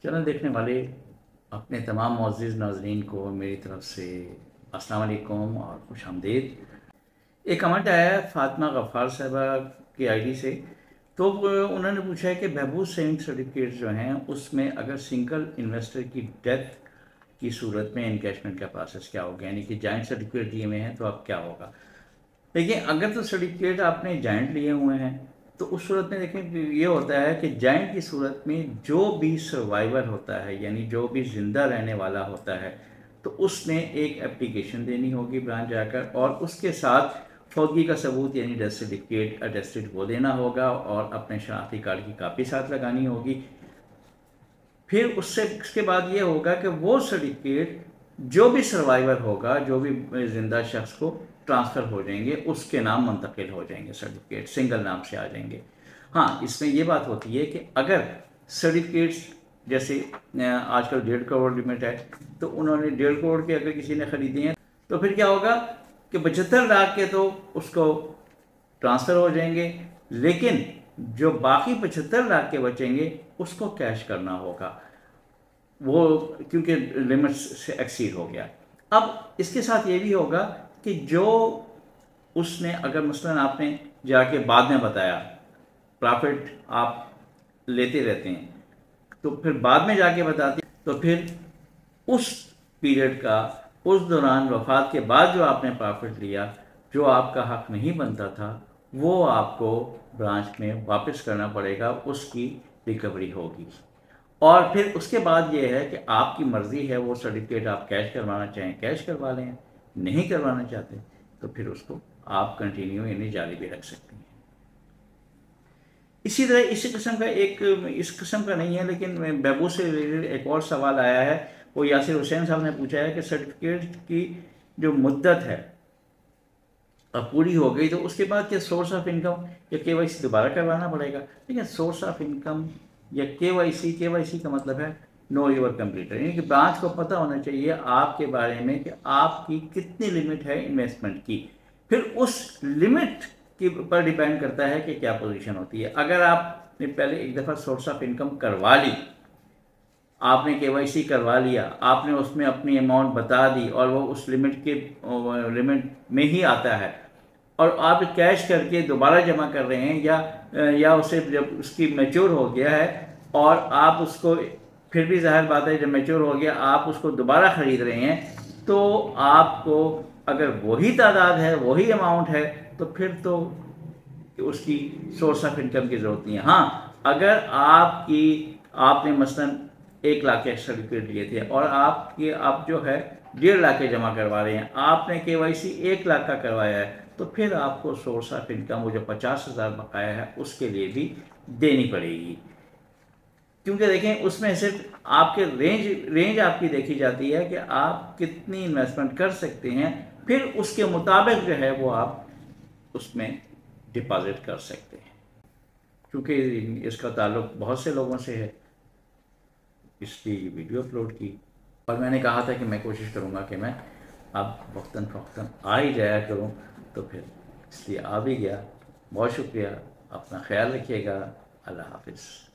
Channel देखने वाले अपने तमाम मुअज़्ज़िज़ नाज़रीन को मेरी तरफ़ से अस्सलाम वालेकुम और खुशामदीद। एक कमेंट आया है फ़ातिमा गफ़्फ़ार साहिबा की आईडी से। तो उन्होंने पूछा है कि बहबूद सेविंग सर्टिफिकेट जो हैं उसमें अगर सिंगल इन्वेस्टर की डेथ की सूरत में एनकैशमेंट का प्रोसेस क्या होगा, यानी कि जॉइंट सर्टिफिकेट दिए हुए हैं तो अब क्या होगा। देखिए, अगर तो सर्टिफिकेट आपने जॉइंट लिए हुए हैं तो उस सूरत में देखें ये होता है कि जॉइंट की सूरत में जो भी सर्वाइवर होता है, यानी जो भी ज़िंदा रहने वाला होता है, तो उसने एक एप्लीकेशन देनी होगी ब्रांच जाकर, और उसके साथ फौतगी का सबूत यानी डेथ सर्टिफिकेट अटेस्टेड वो देना होगा और अपने शनाख्ती कार्ड की कापी साथ लगानी होगी। फिर उसके बाद ये होगा कि वो सर्टिफिकेट जो भी सर्वाइवर होगा, जो भी ज़िंदा शख्स को ट्रांसफ़र हो जाएंगे, उसके नाम मुंतकिल हो जाएंगे, सर्टिफिकेट सिंगल नाम से आ जाएंगे। हाँ, इसमें ये बात होती है कि अगर सर्टिफिकेट्स जैसे आजकल 1.5 करोड़ लिमिट है, तो उन्होंने 1.5 करोड़ के अगर किसी ने ख़रीदे हैं तो फिर क्या होगा कि 75 लाख के तो उसको ट्रांसफ़र हो जाएंगे, लेकिन जो बाकी 75 लाख के बचेंगे उसको कैश करना होगा, वो क्योंकि लिमिट से एक्सीड हो गया। अब इसके साथ ये भी होगा कि जो उसने अगर मसलन आपने जाके बाद में बताया, प्रॉफिट आप लेते रहते हैं तो फिर बाद में जाके बताते हैं, तो फिर उस पीरियड का, उस दौरान वफात के बाद जो आपने प्रॉफिट लिया, जो आपका हक नहीं बनता था, वो आपको ब्रांच में वापस करना पड़ेगा, उसकी रिकवरी होगी। और फिर उसके बाद ये है कि आपकी मर्ज़ी है, वो सर्टिफिकेट आप कैश करवाना चाहें कैश करवा लें, नहीं करवाना चाहते तो फिर उसको आप कंटिन्यू यानी जारी भी रख सकते हैं। इसी तरह इसी किस्म का एक, इस किस्म का नहीं है लेकिन बहबूद से रिलेटेड एक और सवाल आया है। वो यासिर हुसैन साहब ने पूछा है कि सर्टिफिकेट की जो मुद्दत है अब पूरी हो गई तो उसके बाद क्या सोर्स ऑफ इनकम या केवाईसी दोबारा करवाना पड़ेगा। ठीक है, सोर्स ऑफ इनकम या केवाईसी का मतलब है नो योर कंप्लीटर, यानी कि ब्रांच को पता होना चाहिए आपके बारे में कि आपकी कितनी लिमिट है इन्वेस्टमेंट की। फिर उस लिमिट के ऊपर डिपेंड करता है कि क्या पोजीशन होती है। अगर आपने पहले एक दफ़ा सोर्स ऑफ इनकम करवा ली, आपने केवाईसी करवा लिया, आपने उसमें अपनी अमाउंट बता दी और वो उस लिमिट में ही आता है, और आप कैश करके दोबारा जमा कर रहे हैं, या उसे जब उसकी मैच्योर हो गया है और आप उसको, फिर भी जाहिर बात है जब मैच्योर हो गया आप उसको दोबारा ख़रीद रहे हैं, तो आपको अगर वही तादाद है, वही अमाउंट है, तो फिर तो उसकी सोर्स ऑफ इनकम की ज़रूरत नहीं है। हाँ, अगर आपने मसलन 1 लाख के सर्टिफिकेट लिए थे और आप जो है 1.5 लाख के जमा करवा रहे हैं, आपने केवाईसी 1 लाख का करवाया है, तो फिर आपको सोर्स ऑफ इनकम वो जो 50,000 बकाया है उसके लिए भी देनी पड़ेगी। क्योंकि देखें उसमें सिर्फ आपके रेंज आपकी देखी जाती है कि आप कितनी इन्वेस्टमेंट कर सकते हैं, फिर उसके मुताबिक जो है वो आप उसमें डिपॉजिट कर सकते हैं। क्योंकि इसका ताल्लुक बहुत से लोगों से है, इसलिए वीडियो अपलोड की। और मैंने कहा था कि मैं कोशिश करूँगा कि मैं अब वक्तन फ़वक्तन आ ही जाया करूँ, तो फिर इसलिए आ भी गया। बहुत शुक्रिया, अपना ख्याल रखिएगा। अल्लाह हाफ़िज़।